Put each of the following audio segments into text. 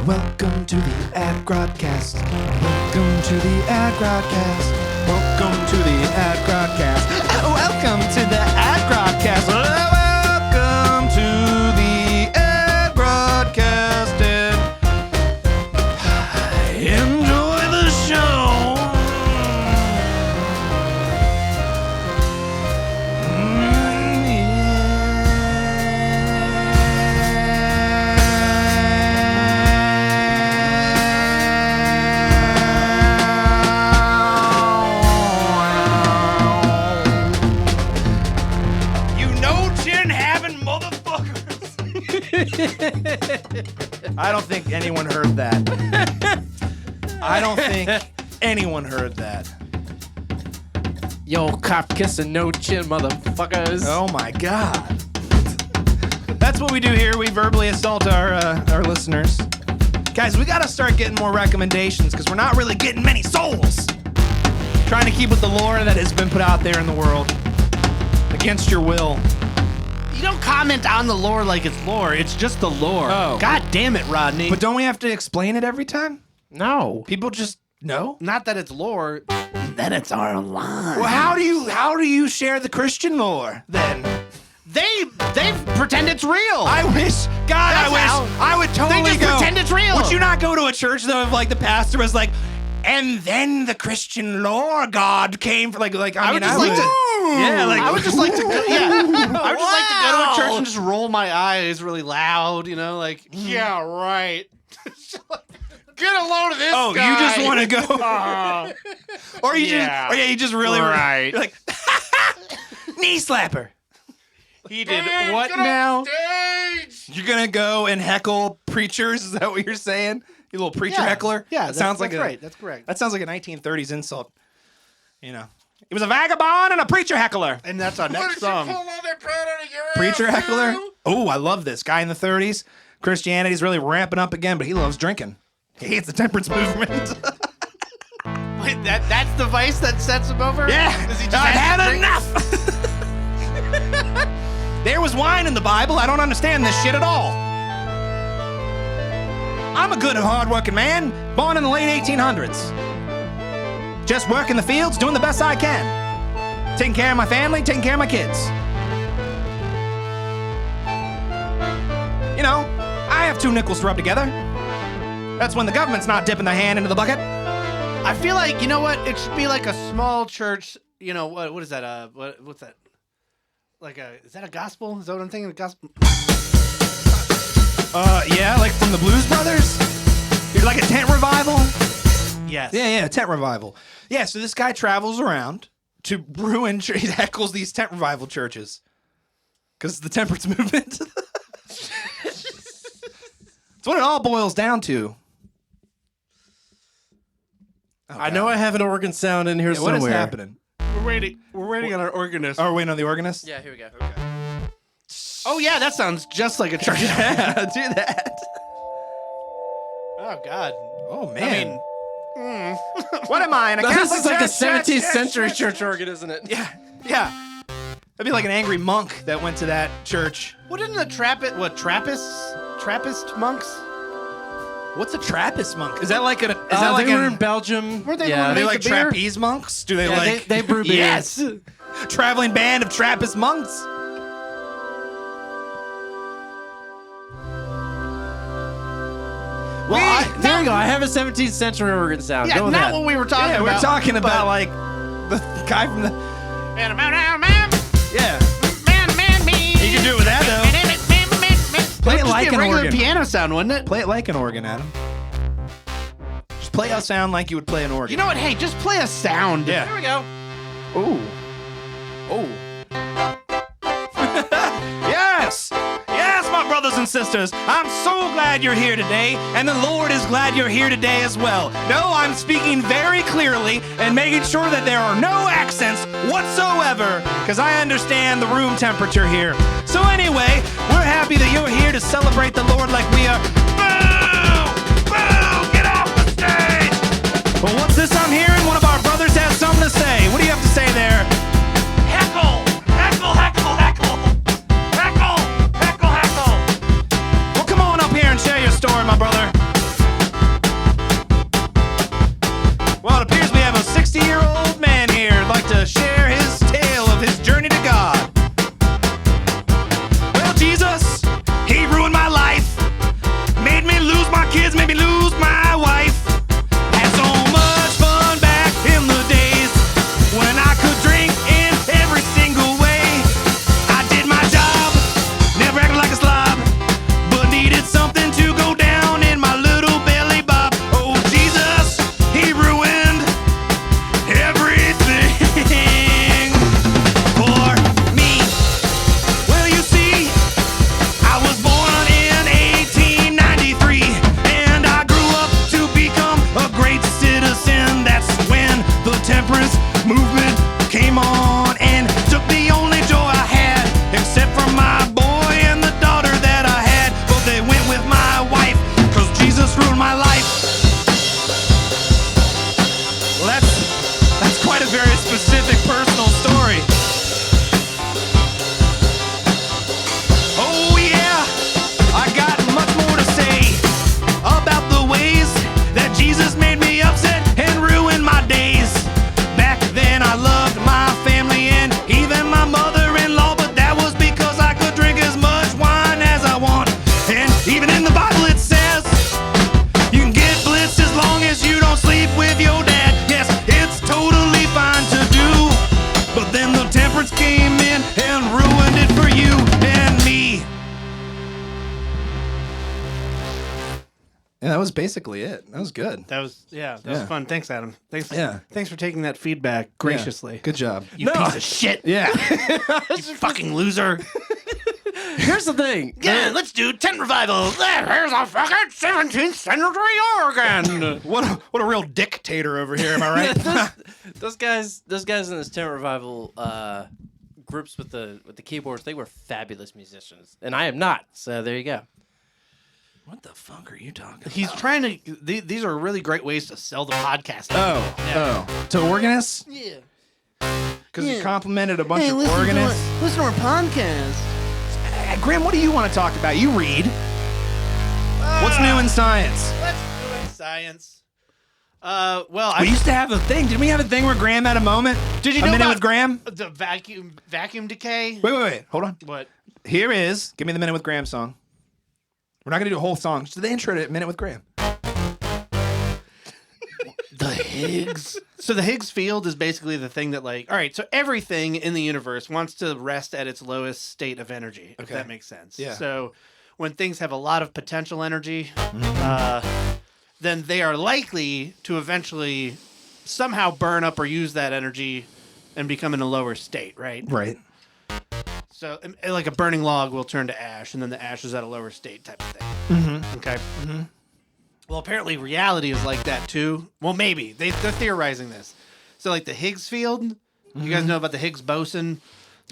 Welcome to the Adgrodcast. Welcome to the Adgrodcast. Welcome to the Adgrodcast. Welcome to the Adgrodcast. Welcome to the Adgrodcast. Enjoy the show. I don't think anyone heard that. I don't think anyone heard that. Yo, cop kissing, no chin, motherfuckers. Oh my god. That's what we do here. We verbally assault our listeners. Guys, we gotta start getting more recommendations because we're not really getting many souls. Trying to keep with the lore that has been put out there in the world. Against your will. You don't comment on the lore like it's lore. It's just the lore. Oh. God damn it, Rodney. But don't we have to explain it every time? No. People just know? Not that it's lore, that it's our line. Well, how do you share the Christian lore then? They pretend it's real. I wish I would totally They just go. pretend it's real. Would you not go to a church though if like the pastor was like, and then the Christian lore God came for like I would mean just I like would. to. Yeah, like I would just like to go. Yeah, I would just like to go to a church and just roll my eyes really loud. You know, like yeah, right. Get a load of this. Oh, guy. you just want to go, or you you just really right. You're like knee slapper. He did what now? You're gonna go and heckle preachers? Is that what you're saying? You little preacher heckler? Yeah, that sounds like that's right. That's correct. That sounds like a 1930s insult. You know, he was a vagabond and a preacher heckler. And that's our next song. Preacher heckler. Oh, I love this guy in the 30s. Christianity's really ramping up again, but he loves drinking. He hates the temperance movement. Wait, that's the vice that sets him over? Yeah, Does he just I've have to had drink? enough. There was wine in the Bible. I don't understand this shit at all. I'm a good and hard-working man, born in the late 1800s. Just working the fields, doing the best I can. Taking care of my family, taking care of my kids. You know, I have 2 nickels to rub together. That's when the government's not dipping their hand into the bucket. I feel like, you know what? It should be like a small church. You know, what is that? What's that? Is that a gospel? Is that what I'm thinking? A gospel? Yeah, like from the Blues Brothers? You're like a tent revival? Yes. Yeah, tent revival. Yeah, so this guy travels around to ruin, he heckles these tent revival churches. Because the temperance movement. That's what it all boils down to. Oh, I know I have an organ sound in here somewhere. What is happening? We're waiting on our organist. Oh, we're waiting on the organist? Yeah, here we go. Okay. Oh, yeah, that sounds just like a church. Yeah, do that. Oh, God. Oh, I man. mean, What am I, in a This Catholic is like a church? 17th century church organ, isn't it? Yeah. That'd be like an angry monk that went to that church. what didn't the Trappist monks? What's a Trappist monk? Is that like a? Is that They like were an, in Belgium. Weren't they yeah. Are they Make like the beer? trapeze monks? Do they Yeah, like? they brew beer. Yes. Traveling band of Trappist monks. Well, there you go. I have a 17th century organ sound. Yeah, Go with not that. what we were talking Yeah, about. we're talking about but- like the guy from the. Man, Yeah. me. You can do it with that though. Play it like a an regular organ. piano sound, wouldn't it? Play it like an organ, Adam. Just play a sound like you would play an organ. You know what? Hey, just play a sound. Yeah. There we go. Ooh. Oh. Yes! Yes, my brothers and sisters. I'm so glad you're here today, and the Lord is glad you're here today as well. No, I'm speaking very clearly and making sure that there are no accents whatsoever, because I understand the room temperature here. So anyway, we're happy that you're here to celebrate the Lord like we are. Boo! Boo! Get off the stage! Well, what's this I'm hearing? One of our brothers has something to say. What do you have to say there? Heckle! Heckle, heckle, heckle! Heckle! Heckle, heckle! Well, come on up here and share your story, my brother. Yeah, that was basically it. That was good. That was fun. Thanks, Adam. Thanks for taking that feedback graciously. Yeah. Good job. You piece of shit. Yeah. You fucking loser. Here's the thing. Yeah, let's do tent revival. Here's a fucking 17th century organ. What a real dictator over here, am I right? Those guys in this tent revival groups with the keyboards, they were fabulous musicians, and I am not. So there you go. What the fuck are you talking about? He's trying to. These are really great ways to sell the podcast. To organists? Yeah. Because he complimented a bunch of organists. Listen to our podcast. Hey, Graham, what do you want to talk about? You read. What's new in science? What's new in science? We used to have a thing. Didn't we have a thing where Graham had a moment? Did you know a minute about with Graham? The vacuum decay? Wait. Hold on. What? Here is Give Me the Minute with Graham song. We're not going to do a whole song. Just the intro to Minute with Graham. The Higgs. So the Higgs field is basically the thing that, like, all right, so everything in the universe wants to rest at its lowest state of energy, if that makes sense. Yeah. So when things have a lot of potential energy, then they are likely to eventually somehow burn up or use that energy and become in a lower state, right? Right. So like a burning log will turn to ash, and then the ash is at a lower state type of thing. Mm-hmm. Okay. Mm-hmm. Well, apparently reality is like that too. Well, maybe. They're theorizing this. So like the Higgs field, you guys know about the Higgs Boson?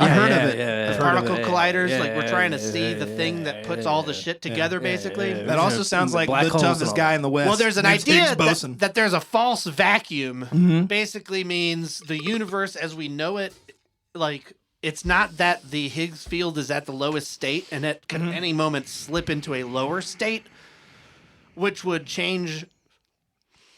I've heard of it. The particle colliders, like we're trying to see the thing that puts all the shit together, basically. That also sounds like the toughest guy in the West. Well, there's an Higgs idea Boson. that there's a false vacuum. Basically means the universe as we know it, like, it's not that the Higgs field is at the lowest state and it can at any moment slip into a lower state, which would change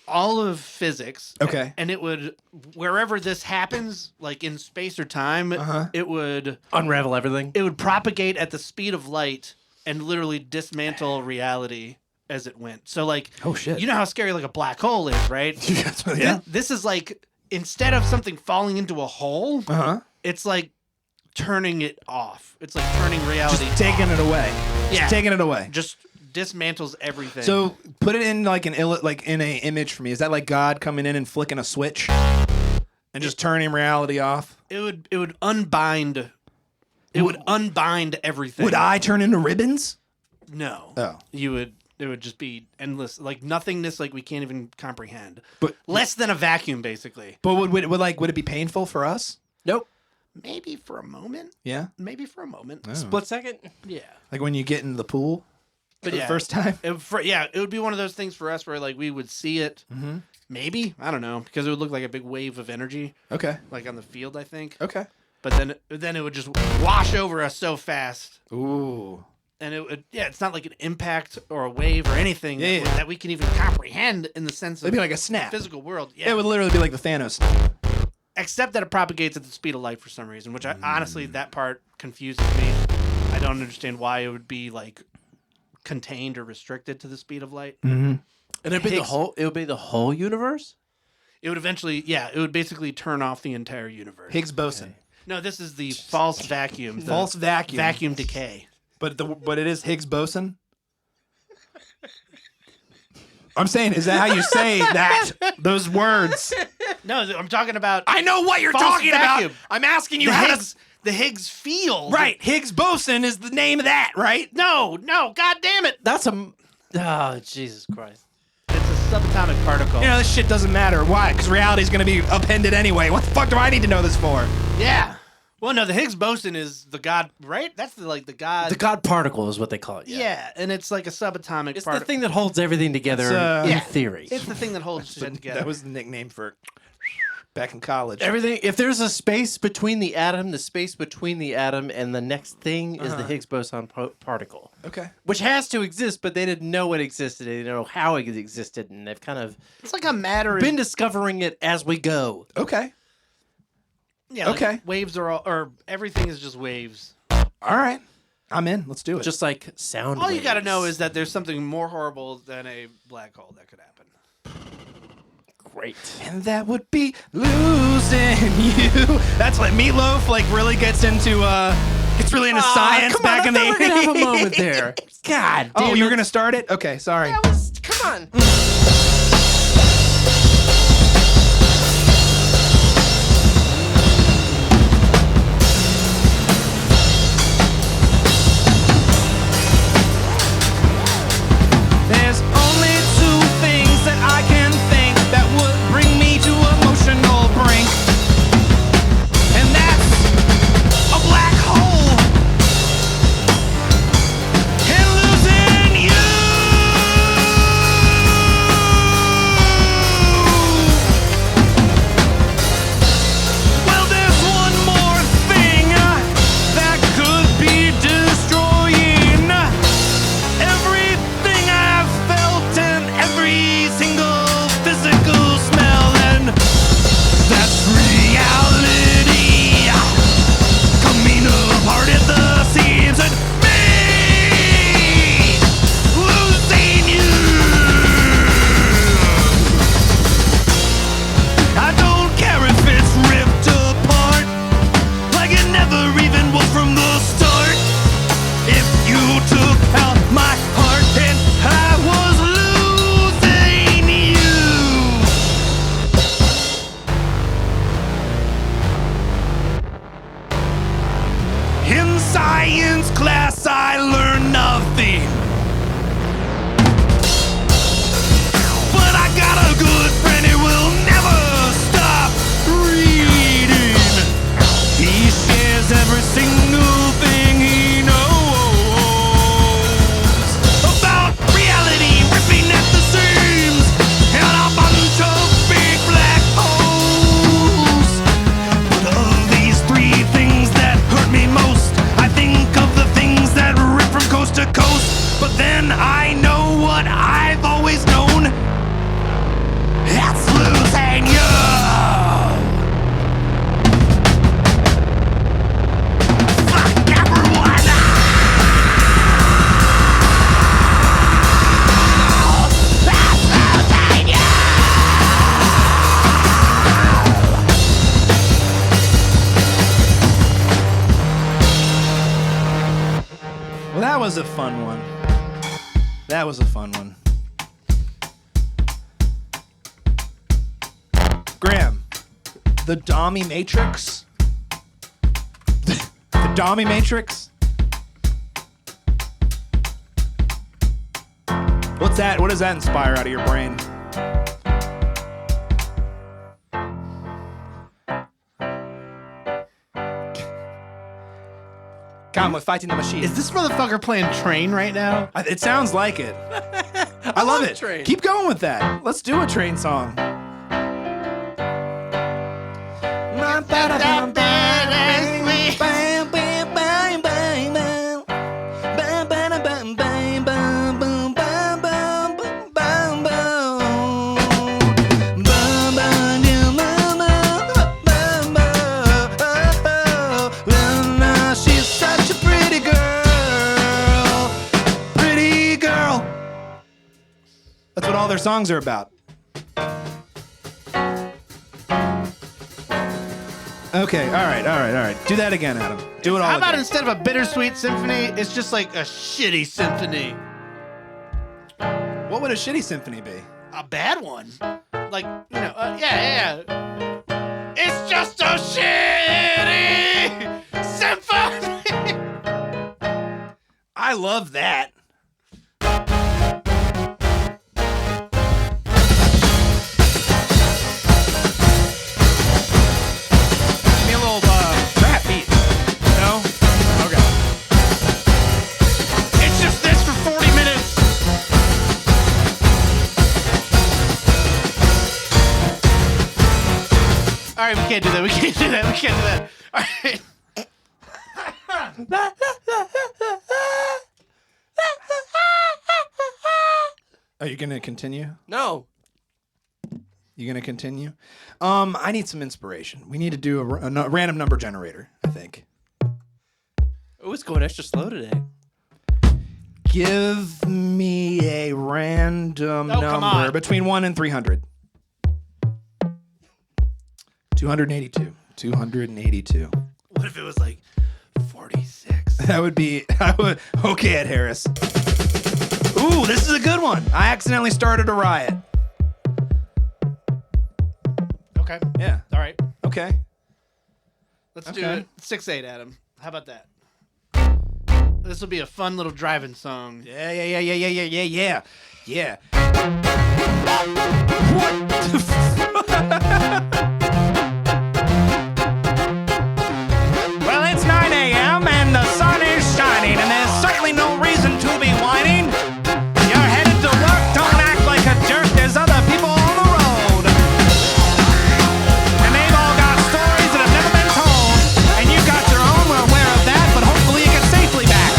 all of physics. Okay. And it would, wherever this happens, like in space or time, it would Unravel everything. It would propagate at the speed of light and literally dismantle reality as it went. So like, oh shit, you know how scary like a black hole is, right? Yeah. This is like, instead of something falling into a hole, it's like turning it off. It's like turning reality just taking off. it away. Yeah. Taking it away. Just dismantles everything. So put it in like in a image for me. Is that like God coming in and flicking a switch and just turning reality off? It would unbind. It would unbind everything. Would I turn into ribbons? No. Oh. You would. It would just be endless, like nothingness, like we can't even comprehend. But less than a vacuum, basically. But would it be painful for us? Nope. Maybe for a moment. Yeah. Maybe for a moment. Oh. Split second. Yeah. Like when you get in the pool. But the first time. It would be one of those things for us where like we would see it. Maybe, I don't know, because it would look like a big wave of energy. Okay. Like on the field, I think. Okay. But then it would just wash over us so fast. Ooh. And it would, it's not like an impact or a wave or anything that we can even comprehend in the sense of it'd be like a snap. Physical world. Yeah. It would literally be like the Thanos snap. Except that it propagates at the speed of light for some reason, which I honestly, that part confuses me. I don't understand why it would be like contained or restricted to the speed of light. And it'd be it would be the whole universe? It would eventually, it would basically turn off the entire universe. Higgs Boson. No, this is the false vacuum. False vacuum. Vacuum decay. But it is Higgs Boson. I'm saying, is that how you say that? Those words. No, I'm talking about. I know what you're talking about. I'm asking you the Higgs field. Right, Higgs Boson is the name of that, right? No, God damn it. That's oh, Jesus Christ. It's a subatomic particle. You know, this shit doesn't matter. Why? Because reality's going to be upended anyway. What the fuck do I need to know this for? Yeah. Well, no, the Higgs Boson is the God, right? That's the God. The God particle is what they call it. Yeah, and it's like a subatomic particle. It's the thing that holds everything together in theory. It's the thing that holds shit together. That was the nickname for back in college. Everything. If there's a space between the atom, the space between the atom and the next thing is the Higgs boson particle. Okay. Which has to exist, but they didn't know it existed. They didn't know how it existed, and they've kind of it's like a matter been discovering it as we go. Okay. Yeah. Like waves are all, or everything is just waves. All right. I'm in. Let's do it. Just like sound. All waves. you got to know is that there's something more horrible than a black hole that could happen. Great. And that would be losing you. That's like Meatloaf. Like really gets was really into science back in the 80s. We're gonna have a moment there. God. Oh, damn you were it. gonna start it? Okay, sorry. Come on. There's only two things that I can think that would bring me to emotional brink. And that's a black hole and losing you. Well, there's one more thing that could be destroying everything I've felt and every single physical smell, and that's reality coming apart at the seams and me losing you. I don't care if it's ripped apart like it never even was from the start. If you took out my heart and I was losing you. In science class I learned nothing, but I got a good friend who will never stop reading. He shares every single thing he knows about reality ripping at the seams and a bunch of big black holes. But of these three things that hurt me most, I think of the things that rip from coast to coast. But then I know what I've always known. That's losing you. Fuck everyone else. That's losing you. Well, that was a fun one. That was a fun one. Graham, the Dommy Matrix? The Dommy Matrix? What's that? What does that inspire out of your brain? Come, we're fighting the machine. Is this motherfucker playing Train right now? It sounds like it. I love it. Train. Keep going with that. Let's do a Train song. She's such a pretty girl. Pretty girl. That's what all their songs are about. Okay, all right. Do that again, Adam. Do it all How about again. instead of a bittersweet symphony, it's just like a shitty symphony? What would a shitty symphony be? A bad one. Like, yeah. It's just a shitty symphony. I love that. Give me a little trap beat. No? Okay. It's just this for 40 minutes. All right, we can't do that. All right. Are you gonna continue? No. You gonna continue? I need some inspiration. We need to do a random number generator, I think. Oh, it's going extra slow today. Give me a random Oh, come number on. between 1 and 300. 282. 282. What if it was like 46? That would be. Okay, Ed Harris. Ooh, this is a good one. I accidentally started a riot. Okay. Yeah. All right. Okay. Let's do Okay. it. 6/8, Adam. How about that? This will be a fun little driving song. Yeah. What the Well, it's 9 a.m. and the sun is shining, and there's certainly no reason to be whining. You're headed to work, don't act like a jerk, there's other people on the road. And they've all got stories that have never been told, and you've got your own, we're aware of that, but hopefully you get safely back.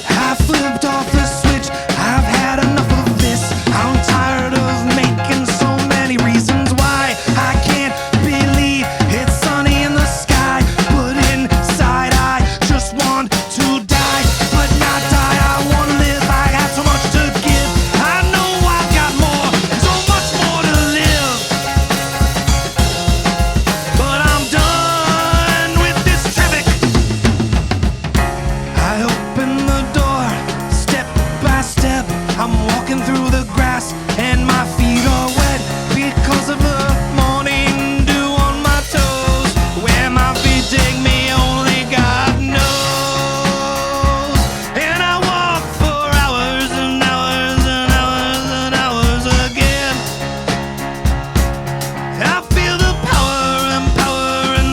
I flipped off the switch, I've had enough of this. I'm tired of making so many reasons why I can't believe it's sunny in the sky. But inside I just want to die, but not die, I want to live. I have so much to give, I know I've got more, so much more to live. But I'm done with this traffic. I open the door, step by step. I'm walking through the grass and my feet are wet because of the morning dew on my toes. Where my feet take me, only God knows. And I walk for hours and hours and hours and hours again. I feel the power and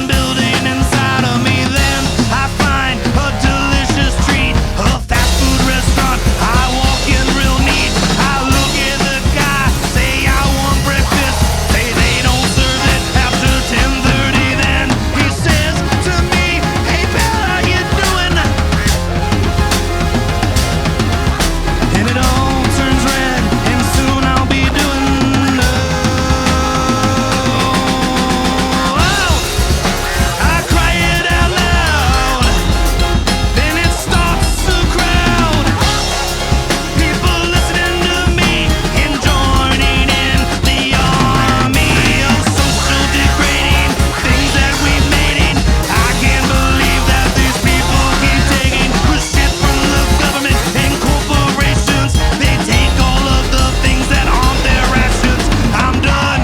building inside of me. Then I find a delicious treat, a fast food restaurant. I walk in real neat. I look at the guy, say I want breakfast. Say they don't serve it after 10:30. Then he says to me, "Hey pal, how you doing?" And it all turns red, and soon I'll be doing I cry it out loud. Then it starts to crowd. People listening to me and joining in the army of social degrading things that we've made it. I can't believe that these people keep taking the shit from the government and corporations. They take all of the things that aren't their rations. I'm done.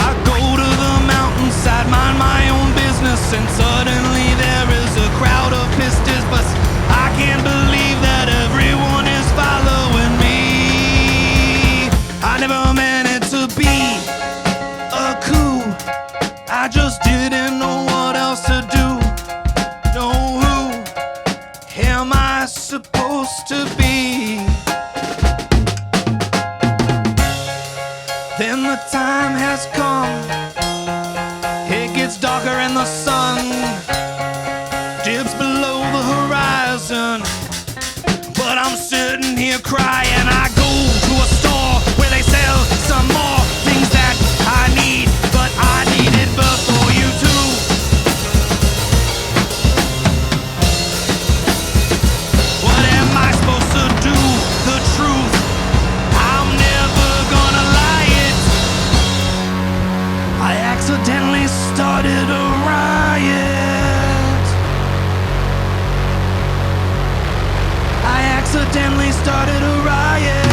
I go to the mountainside, mind my own business, and suddenly there is a crowd of pistis. But I can't believe that everyone is following me. I never meant it to be a coup. I just didn't know what else to do. No, who am I supposed to be? Then the time has come. It gets darker and the sun dips below the horizon. But I'm sitting here crying. I go to a store where they sell some more things that I need, but I need it before you too. What am I supposed to do? The truth, I'm never gonna lie it. I accidentally started a riot. I accidentally started a riot.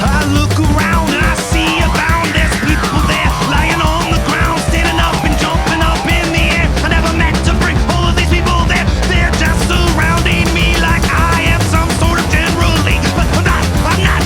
I look around and I see about there's people there lying on the ground, standing up and jumping up in the air. I never meant to bring all of these people there. They're just surrounding me like I am some sort of general league. But I'm not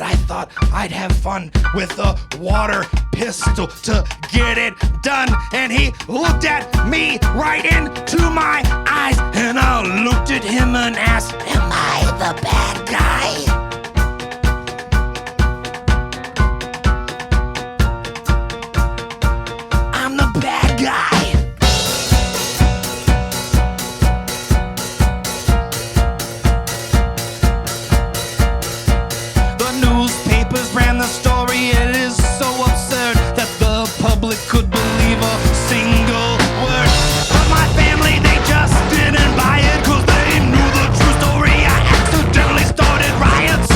I thought I'd have fun with a water pistol to get it done. And he looked at me right into my eyes, and I looked at him and asked, am I the bad guy? I'm the bad guy. Ran the story, it is so absurd that the public could believe a single word. But my family, they just didn't buy it, cause they knew the true story. I accidentally started riots.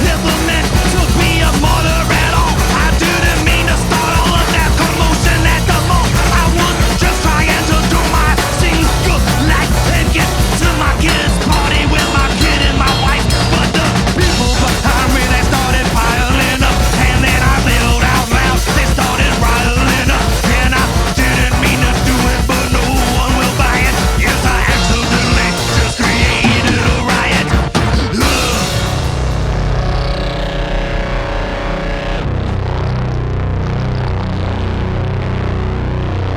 Never meant to be a martyr at all. I didn't mean to start all of that commotion at the mall. I was just trying to do my single life and get to my kids' party with my kid and my wife. But the people behind me, they started piling up, and then I yelled out loud, they started riling up. And I didn't mean to do it, but no one will buy it. Yes, I accidentally just created a riot.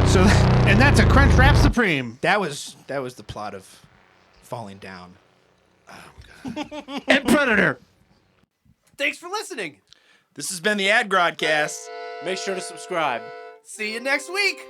So, and that's a Crunch Wrap Supreme. That was the plot of Falling Down. And Predator. Thanks for listening. This has been the Adgrodcast. Make sure to subscribe. See you next week.